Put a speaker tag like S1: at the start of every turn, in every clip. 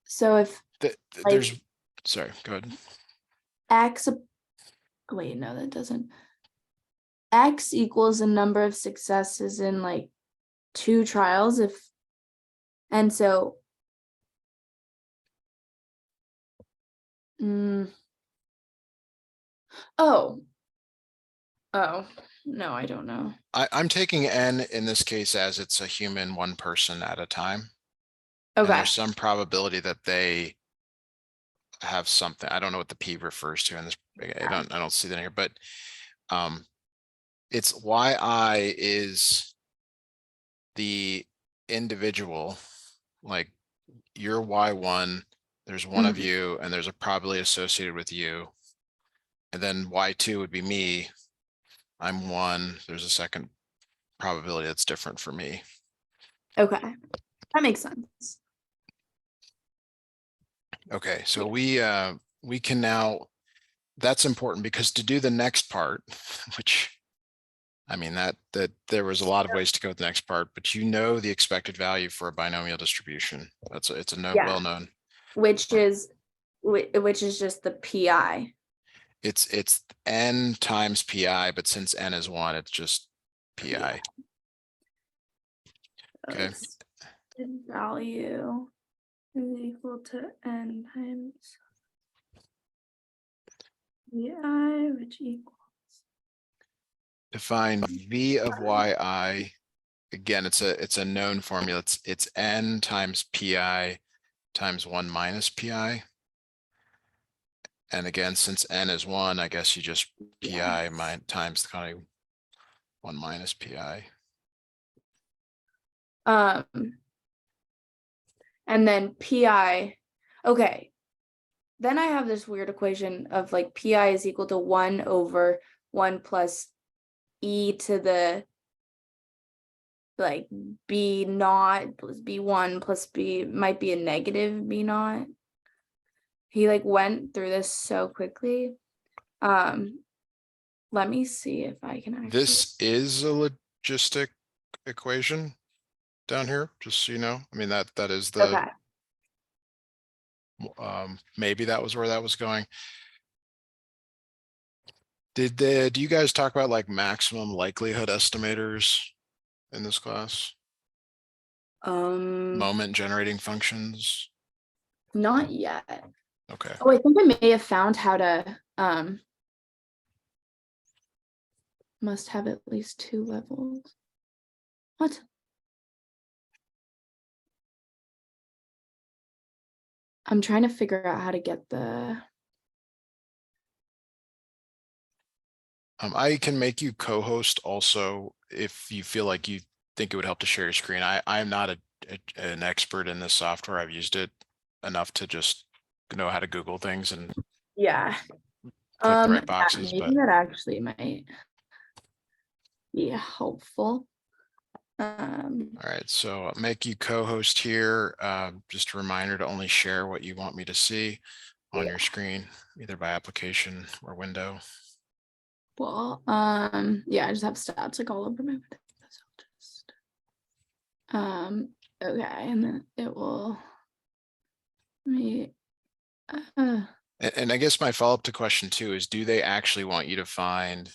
S1: So if
S2: There's, sorry, go ahead.
S1: X, wait, no, that doesn't. X equals the number of successes in like 2 trials and so oh no, I don't know.
S2: I'm taking N in this case as it's a human, one person at a time. And
S1: Okay.
S2: there's some probability that they have something. I don't know what the P refers to in this. I don't see that in here, but it's YI is the individual, like you're Y1, there's one of you, and there's a probability associated with you. And then Y2 would be me. I'm 1. There's a second probability that's different for me.
S1: Okay, that makes sense.
S2: Okay, so we can now, that's important because to do the next part, which I mean that there was a lot of ways to go with the next part, but you know the expected value for a binomial distribution. It's a well known.
S1: Which is just the PI.
S2: It's N times PI, but since N is 1, it's just PI. Okay.
S1: Expected value is equal to N times PI, which equals.
S2: Define V of YI. Again, it's a known formula. It's N times PI times 1 minus PI. And again, since N is 1, I guess you just PI times the kind of 1 minus PI.
S1: And then PI, okay. Then I have this weird equation of like PI is equal to 1 over 1 plus E to the like B naught plus B1 plus B might be a negative B naught. He like went through this so quickly. Let me see if I can actually.
S2: This is a logistic equation down here, just so you know. I mean, that is the, maybe that was where that was going. Do you guys talk about like maximum likelihood estimators in this class? Moment generating functions?
S1: Not yet.
S2: Okay.
S1: Oh, I think I may have found how to must have at least 2 levels. What? I'm trying to figure out how to get the.
S2: I can make you co-host also if you feel like you think it would help to share your screen. I'm not an expert in this software. I've used it enough to just know how to Google things and
S1: Yeah.
S2: click the right boxes.
S1: Maybe
S2: But
S1: that actually might be helpful.
S2: all right, so I'll make you co-host here. Just a reminder to only share what you want me to see on your screen, either by application or window.
S1: Well, yeah, I just have stats like all over my window. So I'll just okay, and then it will
S2: And I guess my follow-up to question 2 is, do they actually want you to find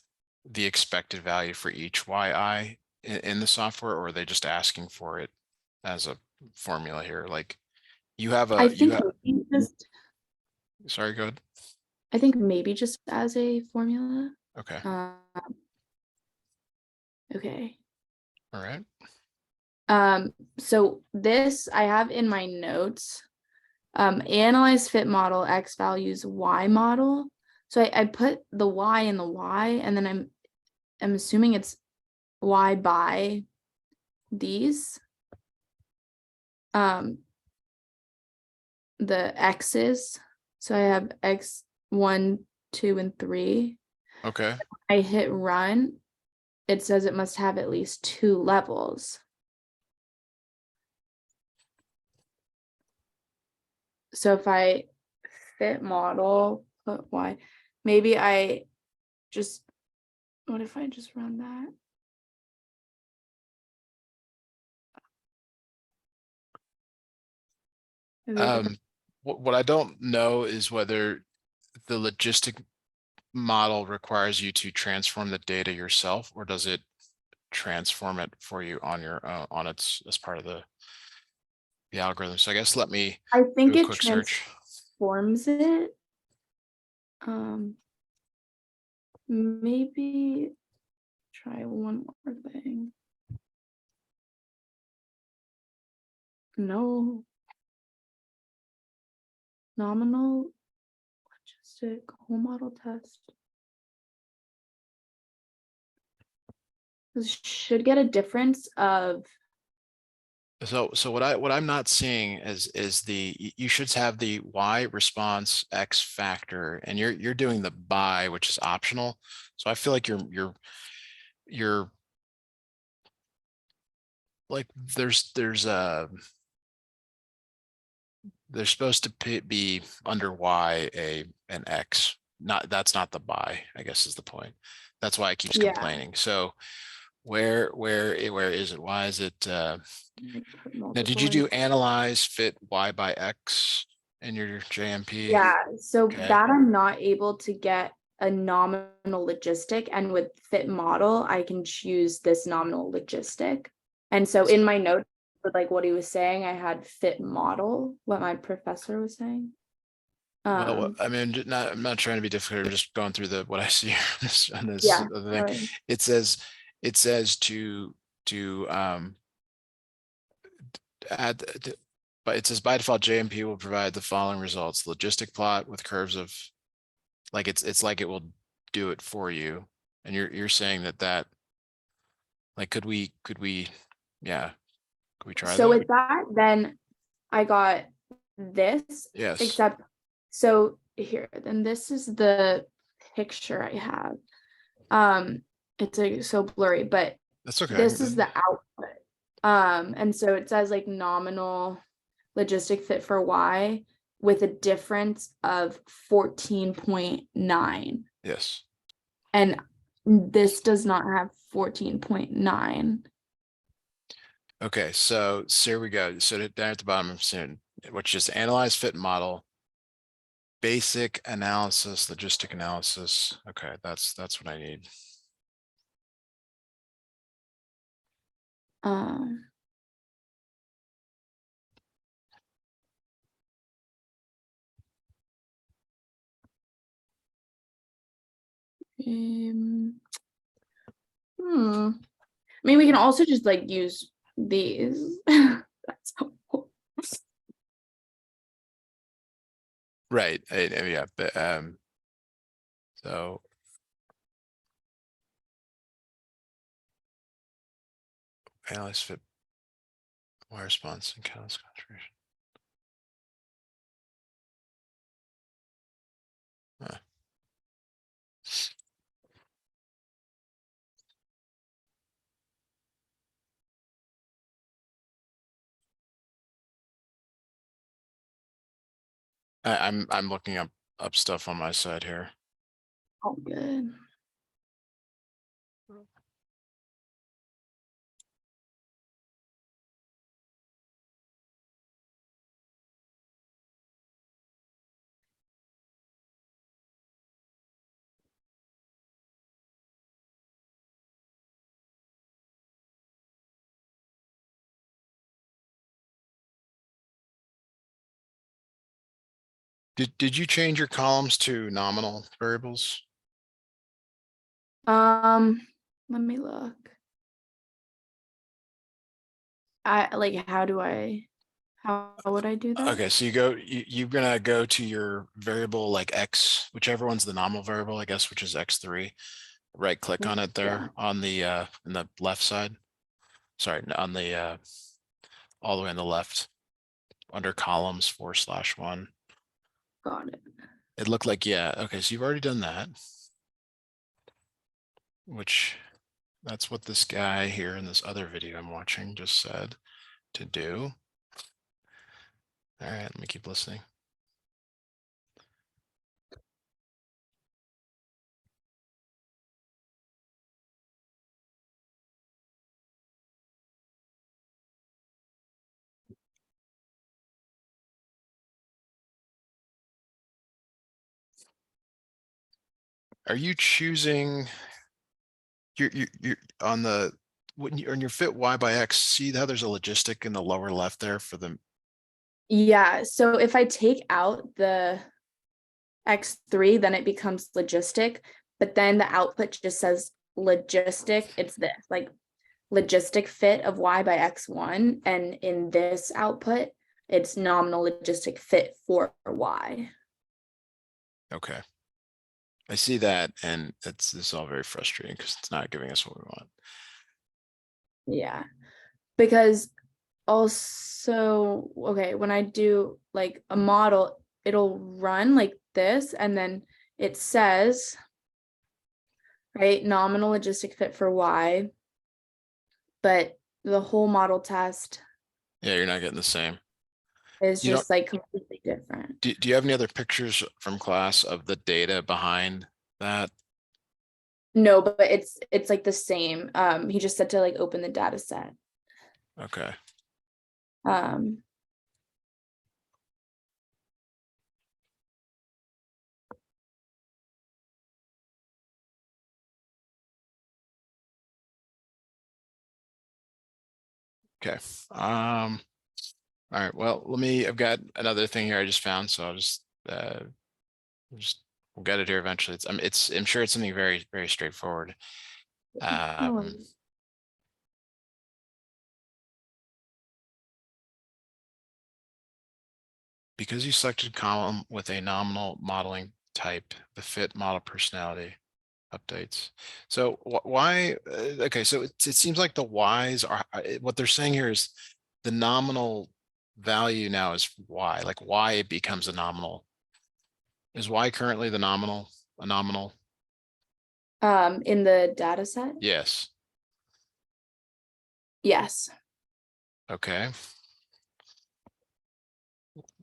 S2: the expected value for each YI in the software, or are they just asking for it as a formula here? Like you have a,
S1: I think just,
S2: sorry, go ahead.
S1: I think maybe just as a formula.
S2: Okay.
S1: Okay.
S2: All right.
S1: So this I have in my notes. Analyze fit model X values Y model. So I put the Y in the Y, and then I'm assuming it's Y by these. The X's. So I have X1, 2, and 3.
S2: Okay.
S1: I hit run. It says it must have at least 2 levels. So if I fit model, put Y, maybe I just, what if I just run that? Maybe a different.
S2: What I don't know is whether the logistic model requires you to transform the data yourself, or does it transform it for you on your own, on its as part of the algorithm. So I guess let me
S1: I
S2: do
S1: think
S2: a
S1: it
S2: quick search.
S1: transforms it. Maybe try one more thing. No. Nominal logistic whole model test. This should get a difference of
S2: So what I'm not seeing is you should have the Y response X factor, and you're doing the by, which is optional. So I feel like you're like there's supposed to be under Y an X. That's not the by, I guess is the point. That's why it keeps
S1: yeah.
S2: complaining. So where is it? Why is it now did you do analyze fit Y by X in your JMP?
S1: Yeah, so
S2: Okay.
S1: that I'm not able to get a nominal logistic, and with fit model, I can choose this nominal logistic. And so in my notes, with like what he was saying, I had fit model, what my professor was saying.
S2: Well, I mean, I'm not trying to be difficult. I'm just going through what I see on this
S1: Yeah,
S2: other thing.
S1: right.
S2: It says to add, but it says by default JMP will provide the following results: logistic plot with curves of, like it's like it will do it for you, and you're saying that like could we yeah, could we try
S1: So
S2: that?
S1: with that, then I got this,
S2: Yes,
S1: except so here, then this is the picture I have. It's like so blurry, but
S2: that's okay.
S1: this is the output. And so it says like nominal logistic fit for Y with a difference of 14.9.
S2: Yes.
S1: And this does not have 14.9.
S2: Okay, so here we go. So down at the bottom of soon, which is analyze fit model, basic analysis, logistic analysis. Okay, that's what I need.
S1: Um, um, I mean, we can also just like use these. That's helpful.
S2: Right. Yeah. But so analyze fit Y response and catalyst concentration. Huh. I'm looking up stuff on my side here.
S1: All good.
S2: Did you change your columns to nominal variables?
S1: Let me look. How would I do that?
S2: Okay, so you're gonna go to your variable like X, whichever one's the nominal variable, I guess, which is X3. Right click on it there on the in the left side. Sorry, on the all the way on the left under columns /1.
S1: Got it.
S2: It looked like, yeah, okay, so you've already done that, which that's what this guy here in this other video I'm watching just said to do. All right, let me keep listening. are you choosing? You're on the, when you on your fit y by x, see how there's a logistic in the lower left there for the,
S1: Yeah, so if I take out the x3, then it becomes logistic, but then the output just says logistic. It's this like logistic fit of y by x1, and in this output, it's nominal logistic fit for y.
S2: okay. I see that, and this is all very frustrating because it's not giving us what we want.
S1: Yeah, because also, okay, when I do like a model, it'll run like this, and then it says, right, nominal logistic fit for y, but the whole model test
S2: Yeah, you're not getting the same.
S1: is
S2: You don't,
S1: just like completely different.
S2: do you have any other pictures from class of the data behind that?
S1: No, but it's like the same. He just said to like open the data set.
S2: Okay.
S1: Um,
S2: Okay. All right. Well, I've got another thing here I just found, so I'll just, we'll get it here eventually. I'm sure it's something very, very straightforward.
S1: no
S2: Um,
S1: worries.
S2: because you selected column with a nominal modeling type, the fit model personality updates. So why, okay, so it seems like the Ys are, what they're saying here is the nominal value now is Y, like Y becomes a nominal. Is Y currently the nominal, a nominal?
S1: In the data set,
S2: Yes.
S1: yes.
S2: Okay.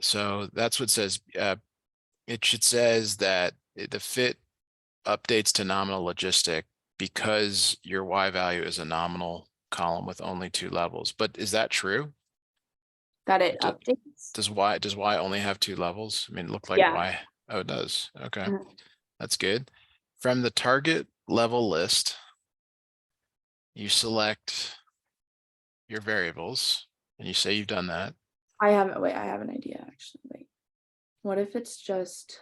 S2: So that's what it says. It should says that the fit updates to nominal logistic because your Y value is a nominal column with only 2 levels. But is that true?
S1: That it
S2: D-
S1: updates.
S2: does Y only have 2 levels? I mean, it looked like
S1: Yeah.
S2: Y. Oh, it does. Okay,
S1: Mhm.
S2: that's good. From the target level list, you select your variables and you say you've done that.
S1: I haven't. Wait, I have an idea actually. Wait, what if it's just?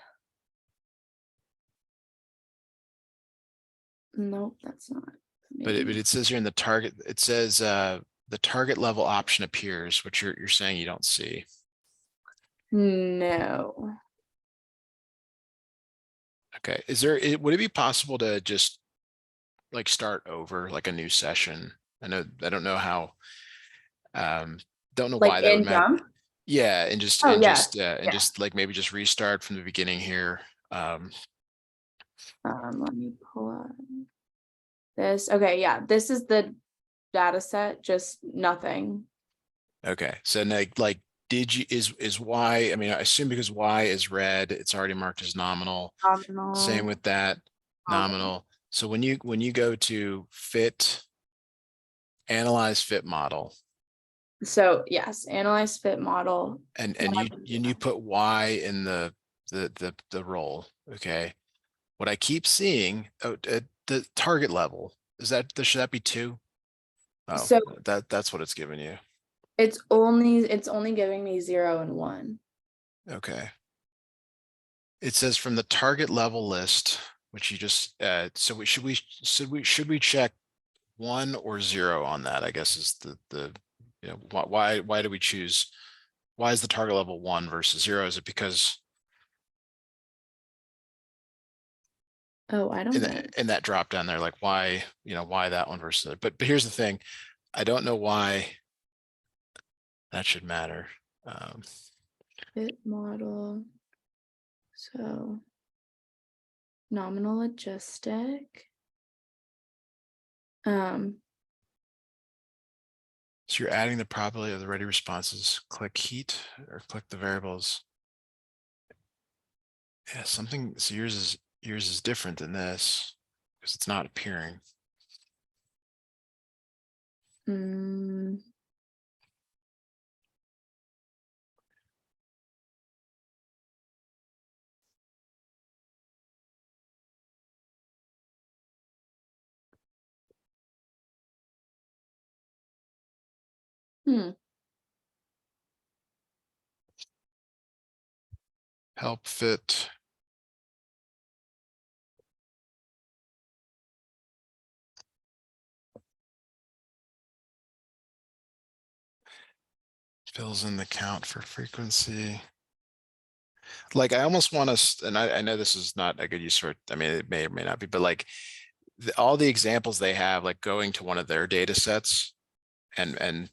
S1: Nope, that's not.
S2: But
S1: Maybe.
S2: it says here in the target, it says the target level option appears, which you're saying you don't see.
S1: No.
S2: Okay. Would it be possible to just like start over like a new session? I don't know how, um, don't know
S1: Like
S2: why that would
S1: in
S2: matter.
S1: jump?
S2: Yeah,
S1: Oh yeah.
S2: and
S1: Yeah.
S2: just like maybe just restart from the beginning here.
S1: Let me pull up this. Okay, yeah. This is the data set, just nothing.
S2: Okay. So like did you is Y, I mean, I assume because Y is red, it's already marked as nominal. Same
S1: Nominal.
S2: with that,
S1: Okay.
S2: nominal. So when you go to fit, analyze fit model,
S1: So yes, analyze fit model.
S2: and you put Y in the role. Okay. What I keep seeing, the target level, should that be 2? Oh,
S1: So
S2: that's what it's giving you.
S1: it's only giving me 0 and 1.
S2: Okay. It says from the target level list, which you just, so should we check 1 or 0 on that? I guess is you know, why do we choose? Why is the target level 1 versus 0? Is it because
S1: Oh, I don't know.
S2: in that drop down there, like why, you know, why that one versus it? But here's the thing, I don't know why that should matter.
S1: Fit model. So nominal logistic. Um,
S2: So you're adding the probability of the ready responses, click heat or click the variables. Yeah, something, so yours is different than this because it's not appearing.
S1: mm, Hmm.
S2: Help fit. Fills in the count for frequency. Like I almost want us, and I know this is not a good use for it. I mean, it may or may not be, but like all the examples they have, like going to one of their data sets and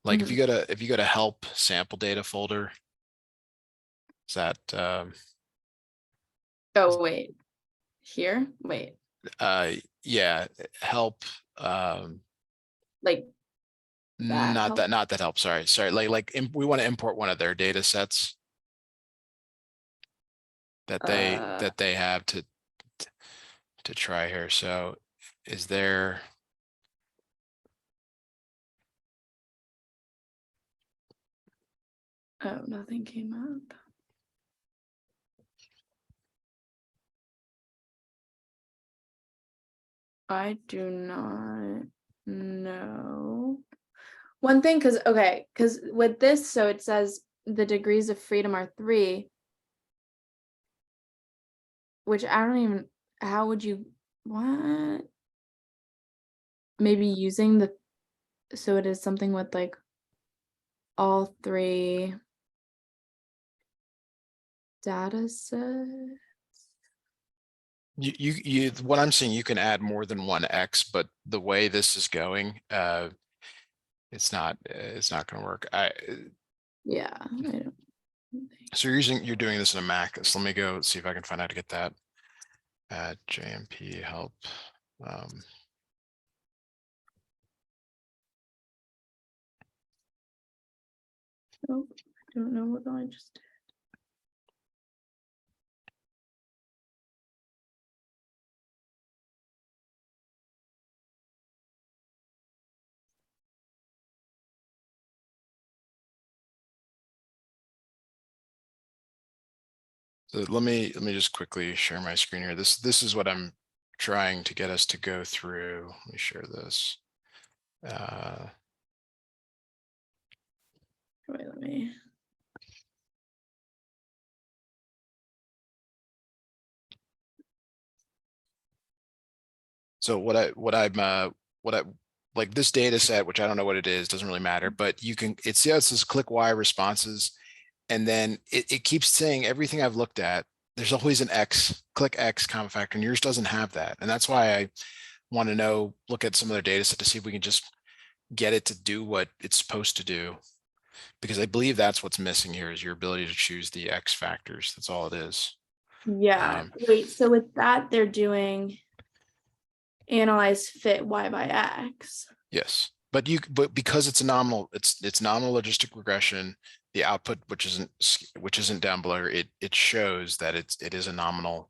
S2: like if
S1: Mhm.
S2: you go to help sample data folder, is that
S1: Oh, wait. Here? Wait.
S2: yeah, help
S1: Like that
S2: not
S1: help?
S2: that help, sorry, we want to import one of their data sets that
S1: Uh,
S2: they have to try here. So is there,
S1: oh, nothing came up. I do not know. One thing, because with this, so it says the degrees of freedom are 3, which I don't even, how would you, what? Maybe using the, so it is something with like all 3 data sets.
S2: what I'm seeing, you can add more than one X, but the way this is going, it's not going to work.
S1: Yeah, I don't think.
S2: So you're doing this in a Mac. So let me go see if I can find out how to get that. JMP help.
S1: Nope, I don't know what I just did.
S2: So let me just quickly share my screen here. This is what I'm trying to get us to go through. Let me share this.
S1: Wait, let me.
S2: So what I like this data set, which I don't know what it is, doesn't really matter, but you can, it says click Y responses, and then it keeps saying everything I've looked at, there's always an X, click X common factor, and yours doesn't have that. And that's why I want to know, look at some of their data set to see if we can just get it to do what it's supposed to do. Because I believe that's what's missing here is your ability to choose the X factors. That's all it is.
S1: Yeah, wait, so with that, they're doing analyze fit Y by X.
S2: Yes, but because it's a nominal, it's nominal logistic regression. The output, which isn't down below, it shows that it is a nominal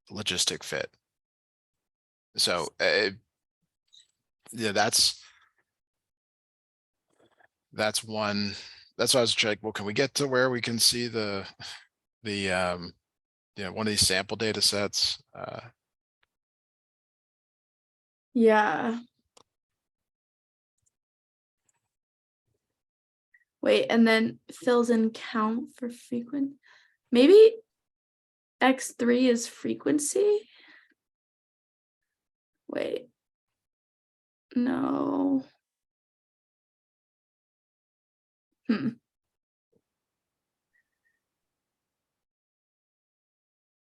S2: logistic fit. So yeah, that's one. That's why I was like, well, can we get to where we can see the one of these sample data sets?
S1: Yeah. Wait, and then fills in count for frequent. Maybe X3 is frequency? Wait. No.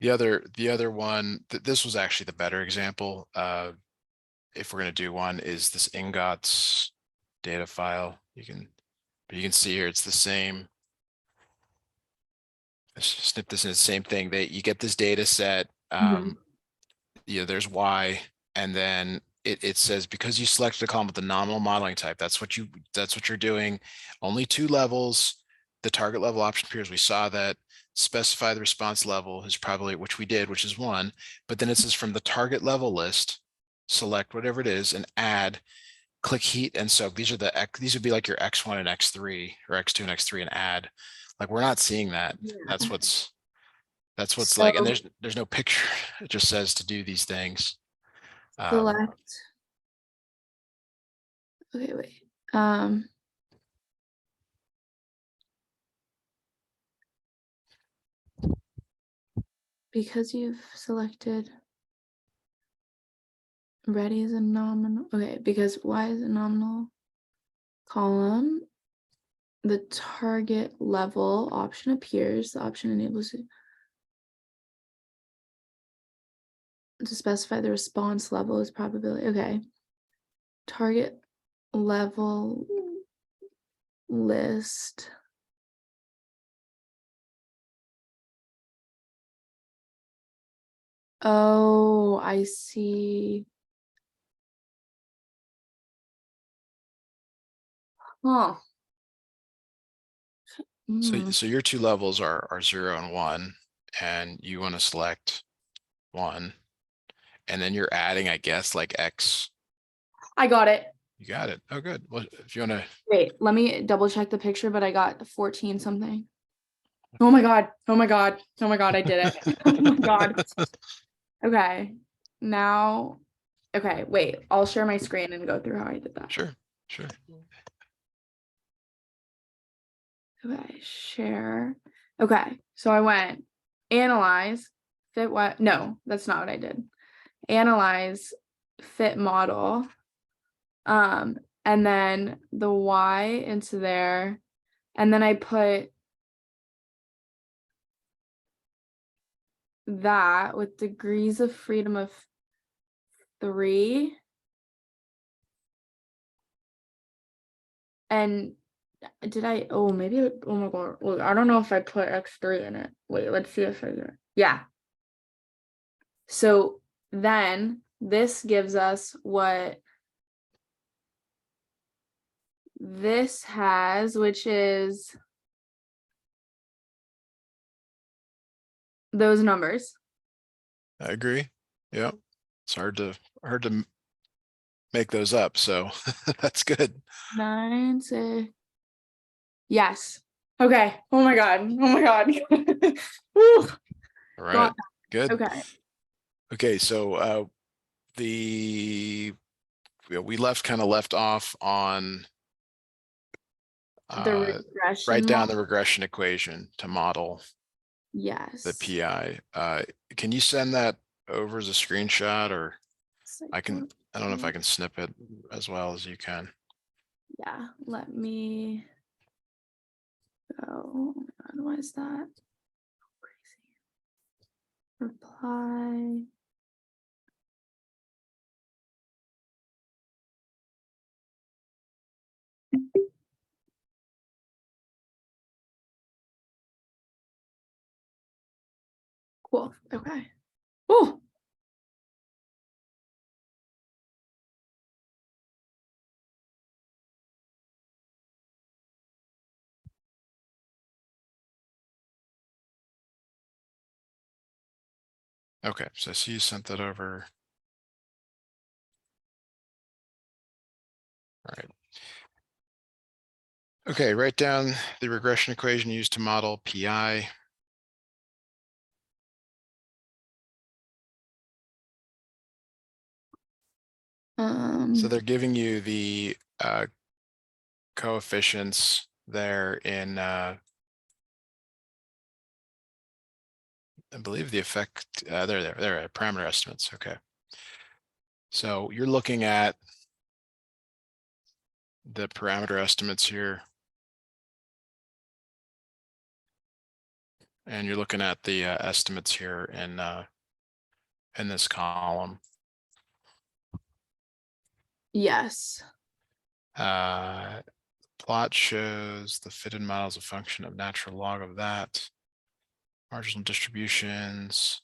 S2: The other one, this was actually the better example. If we're going to do one, is this ingots data file. You can see here it's the same. Let's snip this in the same thing. You get this data set.
S1: Mhm.
S2: There's Y, and then it says because you selected a column with the nominal modeling type, that's what you're doing. Only 2 levels. The target level option appears. We saw that. Specify the response level is probably, which we did, which is 1. But then it says from the target level list, select whatever it is and add. Click heat and soak. These would be like your X1 and X3 or X2 and X3 and add. Like we're not seeing that.
S1: Yeah.
S2: That's what's like, and
S1: So
S2: there's no picture. It just says to do these things.
S1: select. Okay, wait. Um, because you've selected ready as a nominal. Okay, because y is a nominal column, the target level option appears. The option enables you to specify the response level as probability. Okay. Target level list. Oh, I see. Huh.
S2: So your two levels are 0 and 1, and you want to select 1, and then you're adding, I guess, like X.
S1: I got it.
S2: You got it. Oh, good. Well, if you want to,
S1: Wait, let me double check the picture, but I got 14 something. Oh my God. Oh my God. Oh my God. I did it. Oh my God. Okay. Now, okay, wait, I'll share my screen and go through how I did that.
S2: sure, sure.
S1: Okay, share. Okay, so I went analyze, fit what? No, that's not what I did. Analyze, fit model. And then the Y into there. And then I put that with degrees of freedom of 3. And did I, oh, maybe, oh my God, look, I don't know if I put X3 in it. Wait, let's see if I do it. Yeah. So then this gives us what this has, which is those numbers.
S2: I agree. Yeah. It's hard to make those up, so that's good.
S1: 9, 6. Yes. Okay. Oh my God. Oh my God. Woo.
S2: All right.
S1: Got
S2: Good.
S1: Okay.
S2: Okay, so we left off on
S1: The
S2: write
S1: regression
S2: down the
S1: model.
S2: regression equation to model the
S1: Yes.
S2: PI. Can you send that over as a screenshot, or
S1: So,
S2: I don't know if I can snip it as well as you can.
S1: yeah, let me go. Oh my God, why is that crazy? Reply. Cool. Okay. Oh.
S2: Okay, so I see you sent that over. All right. Okay, write down the regression equation used to model PI. So they're giving you the coefficients there in I believe the effect there parameter estimates. Okay. So you're looking at the parameter estimates here, and you're looking at the estimates here in this column.
S1: Yes.
S2: Plot shows the fitted model as a function of natural log of that. Marginal distributions.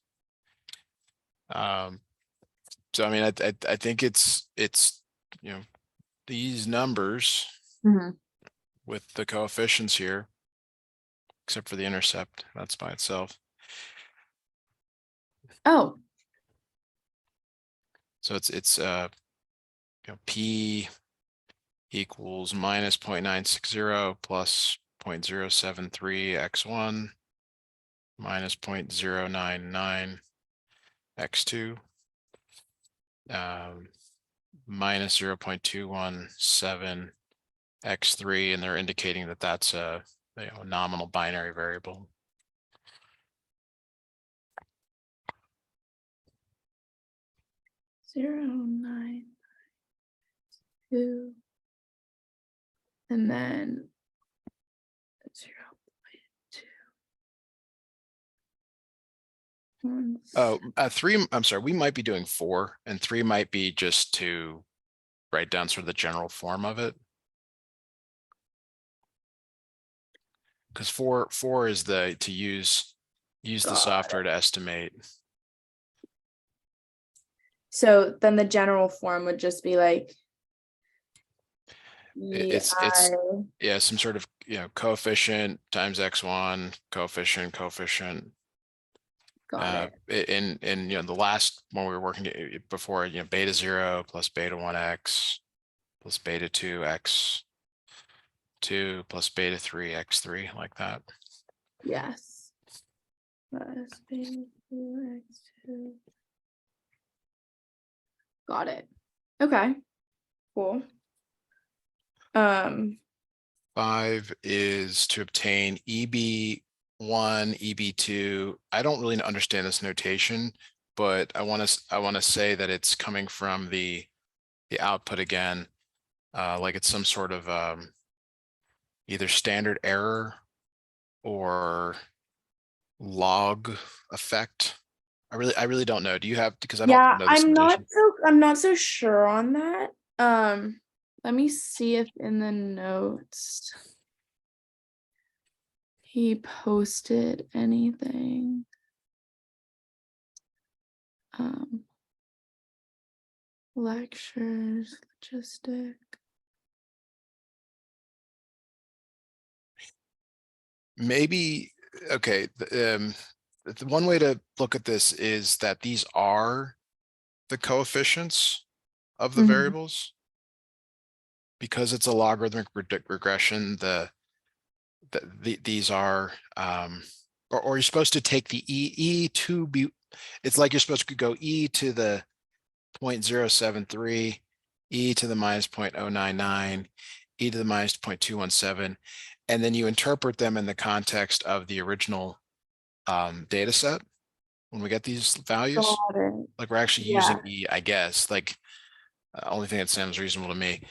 S2: So I mean, I think it's these numbers with the coefficients here, except for the intercept, that's by itself.
S1: Oh.
S2: So it's P equals minus 0.960 plus 0.073 x1 minus 0.099 x2 minus 0.217 x3, and they're indicating that that's a nominal binary variable.
S1: Zero, 9, 2, and then 0.2.
S2: Oh, 3, I'm sorry, we might be doing 4, and 3 might be just to write down sort of the general form of it. Because 4 is the to use the
S1: Got
S2: software to estimate.
S1: So then the general form would just be like
S2: It's
S1: EI.
S2: yeah, some sort of coefficient times x1, coefficient.
S1: Got it.
S2: In the last when we were working before, beta 0 plus beta 1x plus beta 2x2 plus beta 3x3, like that.
S1: Yes. Plus beta 2x2. Got it. Okay. Cool.
S2: 5 is to obtain EB1, EB2. I don't really understand this notation, but I want to say that it's coming from the output again, like it's some sort of either standard error or log effect. I really don't know. Do you have, because I don't
S1: yeah,
S2: know this notation.
S1: I'm not so sure on that. Let me see if in the notes he posted anything. Lectures, logistic.
S2: Maybe, okay, the one way to look at this is that these are the coefficients of the variables. Because it's a logarithmic regression, these are or you're supposed to take the e to be, it's like you're supposed to go e to the 0.073, e to the minus 0.099, e to the minus 0.217, and then you interpret them in the context of the original data set when we get these values.
S1: Got it.
S2: Like we're actually using e, I guess, like only thing that sounds reasonable to me.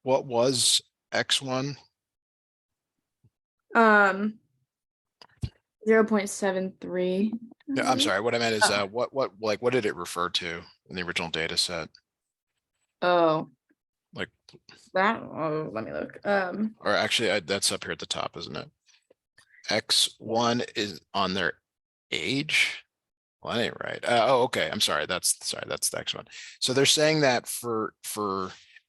S2: What was x1?
S1: 0.73.
S2: No, I'm sorry. What I meant is,
S1: Oh.
S2: what did it refer to in the original data set?
S1: Oh,
S2: Like,
S1: that. Oh, let me look.
S2: or actually, that's up here at the top, isn't it? X1 is on their age. Well, that ain't right. Oh, okay. I'm sorry. That's the X1. So they're saying that for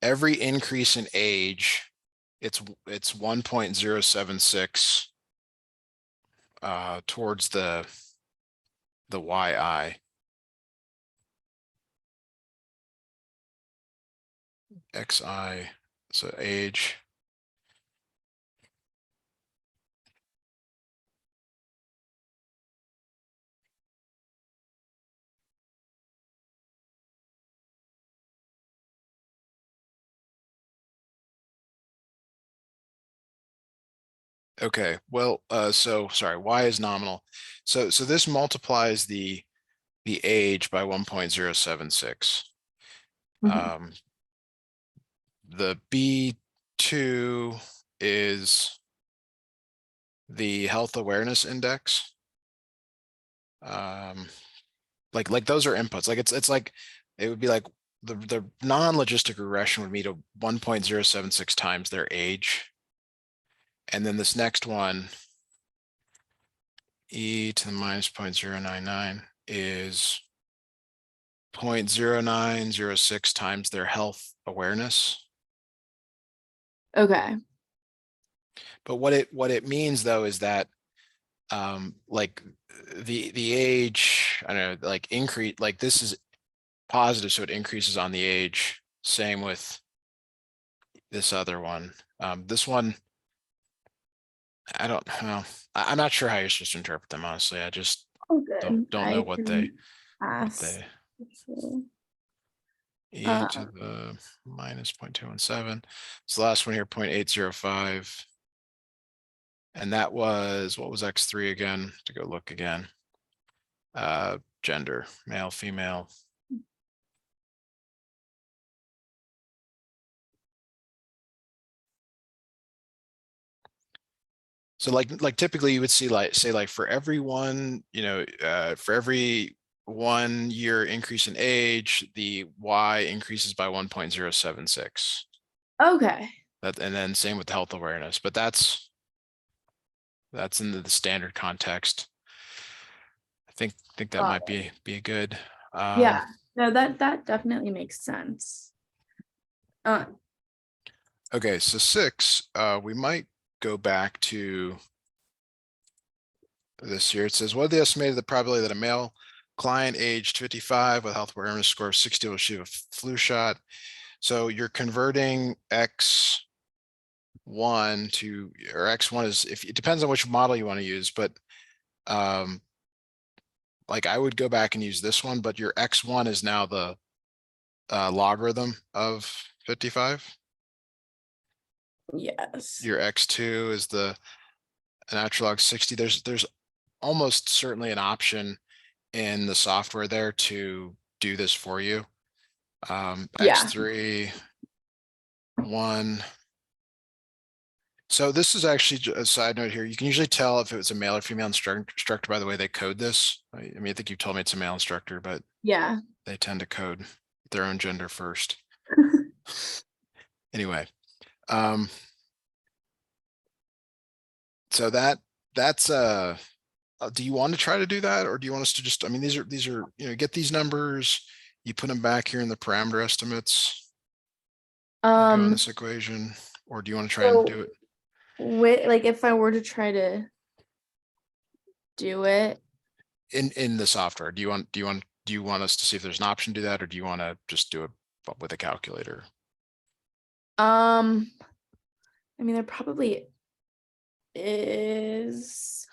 S2: every increase in age, it's 1.076 towards the YI. XI, so age. Okay, well, so sorry, y is nominal. So this multiplies the age by 1.076. The B2 is the health awareness index. Like those are inputs. Like it's like it would be like the non-logistic regression would meet a 1.076 times their age. And then this next one, e to the minus 0.099 is 0.0906 times their health awareness.
S1: Okay.
S2: But what it means though is that like the age, I don't know, like increase, like this is positive, so it increases on the age. Same with this other one. This one, I don't know. I'm not sure how you're supposed to interpret them, honestly. I just
S1: Oh, good.
S2: don't know
S1: I
S2: what
S1: can
S2: they
S1: ask.
S2: E to the minus 0.217. So the last one here, 0.805. And that was, what was X3 again? To go look again. Gender, male, female. So like typically you would see like, say like for everyone, for every 1 year increase in age, the Y increases by 1.076.
S1: Okay.
S2: That, and then same with health awareness, but that's in the standard context. I think that
S1: Got
S2: might be a good.
S1: Yeah. No, that definitely makes sense.
S2: Okay, so 6, we might go back to this here. It says, what are the estimated the probability that a male client aged 55 with health awareness score of 60 will receive a flu shot? So you're converting X1 to, or X1 is, if it depends on which model you want to use, but like I would go back and use this one, but your X1 is now the logarithm of 55.
S1: Yes.
S2: Your X2 is the natural log 60. There's almost certainly an option in the software there to do this for you.
S1: Yeah.
S2: X3, 1. So this is actually a side note here. You can usually tell if it was a male or female instructor by the way they code this. I mean, I think you told me it's a male instructor, but
S1: Yeah.
S2: they tend to code their own gender first. Anyway, so that's do you want to try to do that, or do you want us to just, I mean, these are, get these numbers, you put them back here in the parameter estimates, and go in this equation, or do you want to try and do it?
S1: Like if I were to try to do it
S2: In the software? Do you want us to see if there's an option to do that, or do you want to just do it with a calculator?
S1: I mean there probably is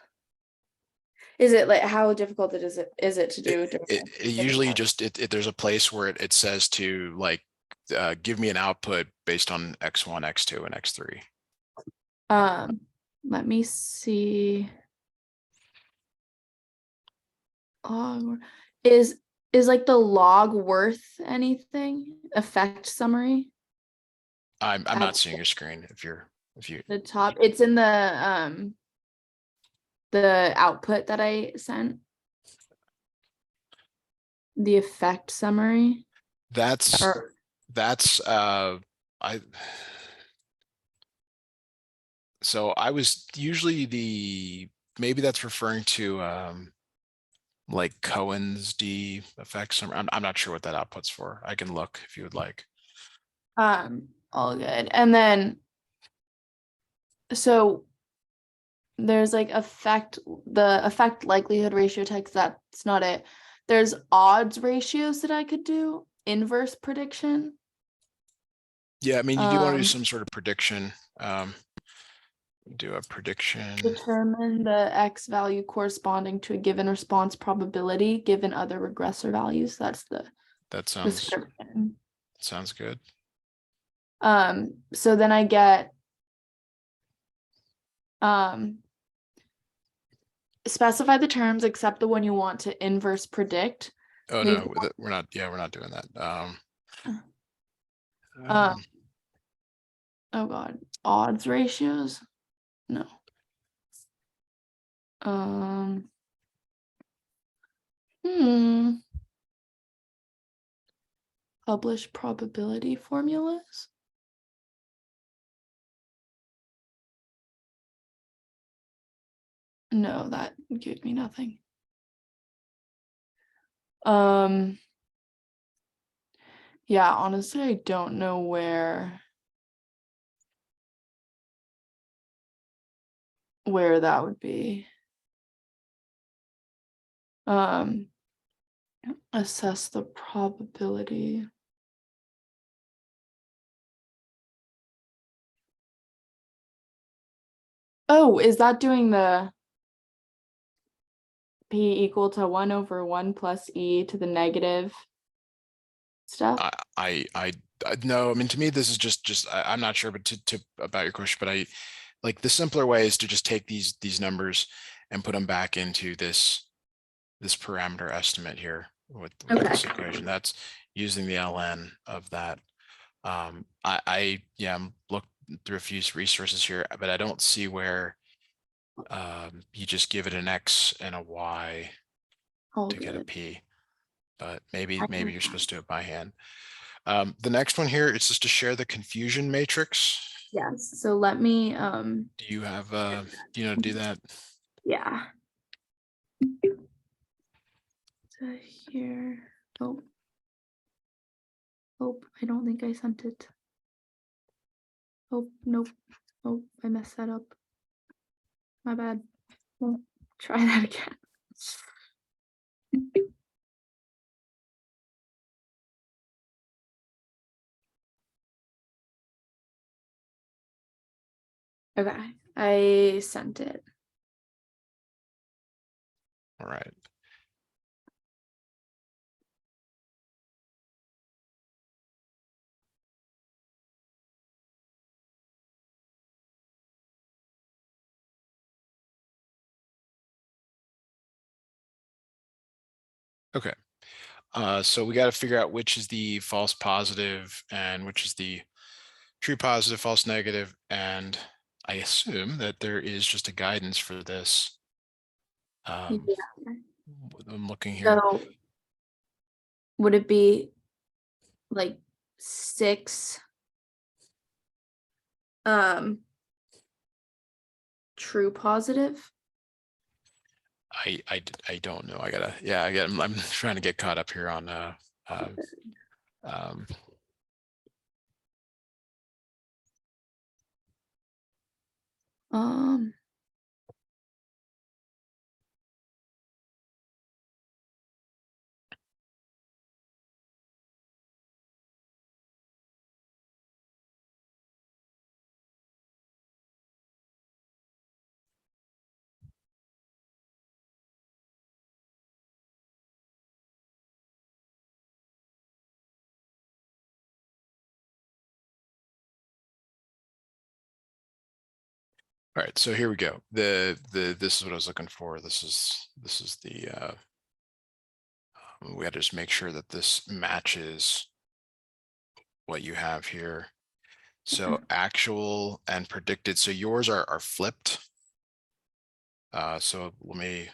S1: it like how difficult is it to do
S2: It usually just there's a place where it says to like give me an output based on X1, X2, and X3.
S1: Let me see. Is like the log worth anything? Effect summary?
S2: I'm not seeing your screen if you
S1: The top, it's in the output that I sent. The effect summary.
S2: that's so I was usually maybe that's referring to like Cohen's D effects. I'm not sure what that output's for. I can look if you would like.
S1: All good. And then so there's like the effect likelihood ratio text, that's not it. There's odds ratios that I could do, inverse prediction.
S2: Yeah, I mean, you do want to do some sort of prediction. Do a prediction.
S1: Determine the X value corresponding to a given response probability given other regressor values. That's the description.
S2: Sounds good.
S1: So then I get specify the terms except the one you want to inverse predict.
S2: Oh no, we're not doing that.
S1: Oh god, odds ratios? No. Publish probability formulas? No, that gave me nothing. Yeah, honestly, I don't know where that would be. Assess the probability. Oh, is that doing the P equal to 1/1 plus E to the negative stuff?
S2: No, I mean, to me, this is I'm not sure, but about your question, but like the simpler way is to just take these numbers and put them back into this parameter estimate here with
S1: Okay.
S2: this equation. That's using the ln of that. Yeah, I'm looking through a few resources here, but I don't see where you just give it an x and a y
S1: All
S2: to get a
S1: good.
S2: p, but maybe
S1: I can
S2: you're supposed to do it by hand. The next one here is just to share the confusion matrix.
S1: Yes, so let me
S2: Do you have do you know how to do that?
S1: yeah. So here. Oh. Oh, I don't think I sent it. Oh, nope. Oh, I messed that up. My bad. Well, try that again. Okay, I sent it.
S2: All right. Okay. So we got to figure out which is the false positive and which is the true positive, false negative, and I assume that there is just a guidance for this.
S1: Yeah.
S2: I'm looking here.
S1: So would it be like 6 true positive?
S2: I don't know. I'm trying to get caught up here on um,
S1: Um
S2: all right, so here we go. This is what I was looking for. This is the we got to just make sure that this matches what you have here. So actual and predicted. So yours are flipped. So the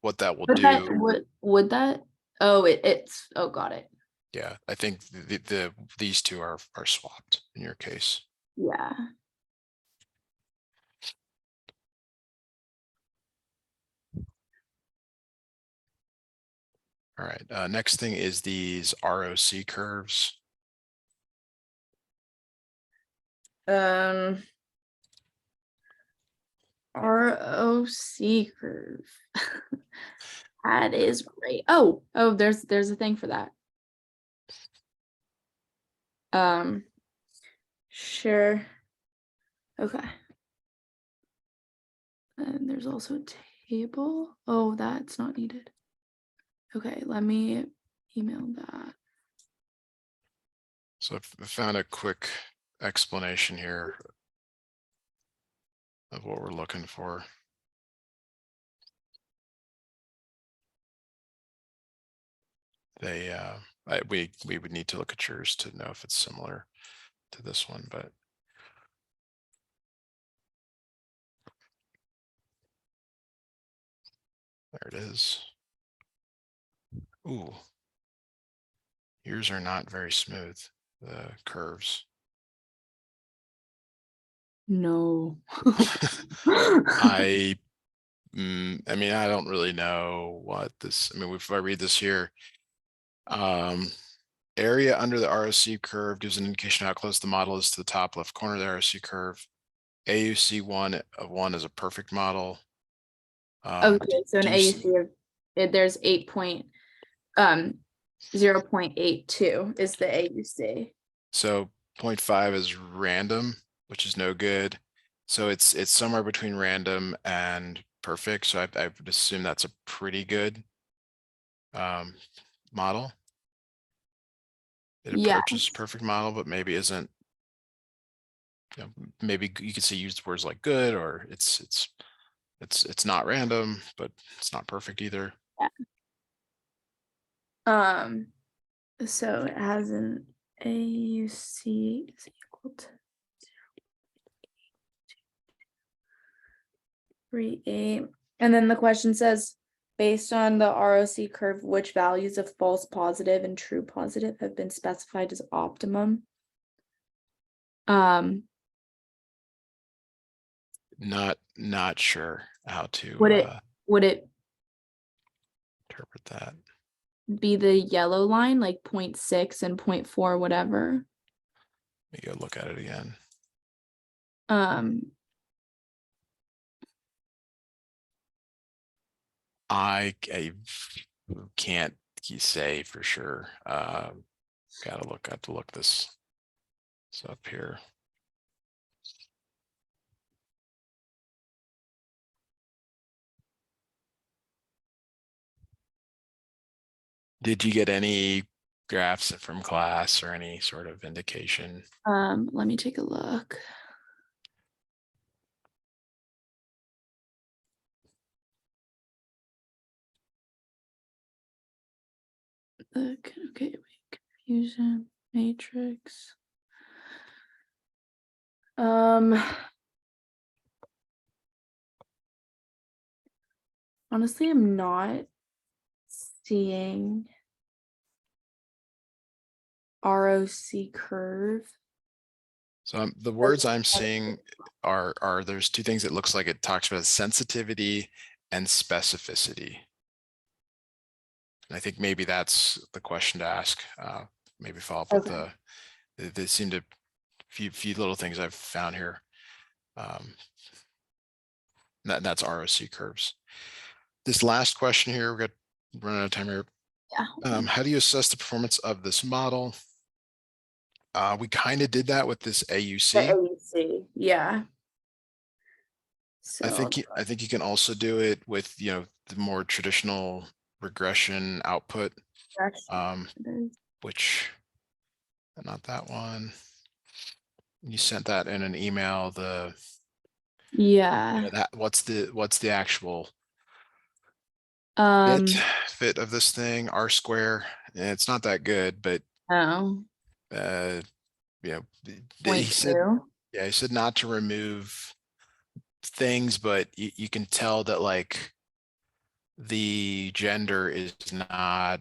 S2: what that will
S1: But that
S2: do.
S1: would that? Oh, it's oh, got it.
S2: Yeah, I think these two are swapped in your case.
S1: Yeah.
S2: All right. Next thing is these ROC curves.
S1: Um ROC curve. That is great. Oh, there's a thing for that. Sure. Okay. And there's also a table. Oh, that's not needed. Okay, let me email that.
S2: So I found a quick explanation here of what we're looking for. We would need to look at yours to know if it's similar to this one, but there it is. Ooh, yours are not very smooth, the curves.
S1: No.
S2: I mean, I don't really know what this, I mean, if I read this here, area under the ROC curve gives an indication how close the model is to the top left corner of the ROC curve. AUC1 of 1 is a perfect model.
S1: Okay, so an AUC of there's 0.82 is the AUC.
S2: So 0.5 is random, which is no good. So it's somewhere between random and perfect. So I would assume that's a pretty good model. it
S1: Yes.
S2: approaches perfect model, but maybe isn't, you know, maybe you could say use words like good, or it's not random, but it's not perfect either.
S1: So it has an AUC is equal to 0.38. And then the question says, based on the ROC curve, which values of false positive and true positive have been specified as optimum?
S2: Not sure how to
S1: Would it
S2: interpret that.
S1: be the yellow line, like 0.6 and 0.4, whatever?
S2: Let me go look at it again. I can't say for sure. Got to look this up here. Did you get any graphs from class or any sort of indication?
S1: Let me take a look. Okay, wait, confusion matrix. Honestly, I'm not seeing ROC curve.
S2: So the words I'm seeing are there's two things. It looks like it talks about sensitivity and specificity. And I think maybe that's the question to ask. Maybe follow up with they seem to few little things I've found here. That's ROC curves. This last question here, we're gonna run out of time here.
S1: Yeah.
S2: How do you assess the performance of this model? We kind of did that with this AUC.
S1: The AUC, yeah. So
S2: I think you can also do it with, you know, the more traditional regression output, which not that one. You sent that in an email.
S1: Yeah.
S2: That what's the actual fit of this thing? R square. And it's not that good, but
S1: oh,
S2: you know, he
S1: 0.2.
S2: said, yeah, he said not to remove things, but you can tell that like the gender is not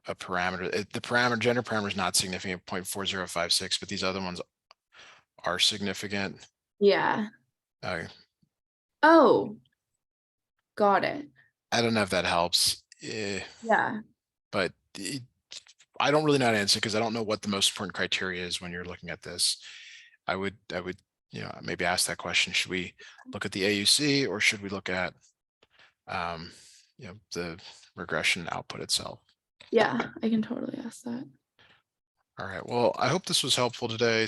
S2: a parameter. The gender parameter is not significant, 0.4056, but these other ones are significant.
S1: Yeah. Oh, got it.
S2: I don't know if that helps.
S1: Yeah.
S2: But I don't really know how to answer because I don't know what the most important criteria is when you're looking at this. I would, you know, maybe ask that question. Should we look at the AUC or should we look at, you know, the regression output itself?
S1: Yeah, I can totally ask that.
S2: All right. Well, I hope this was helpful today.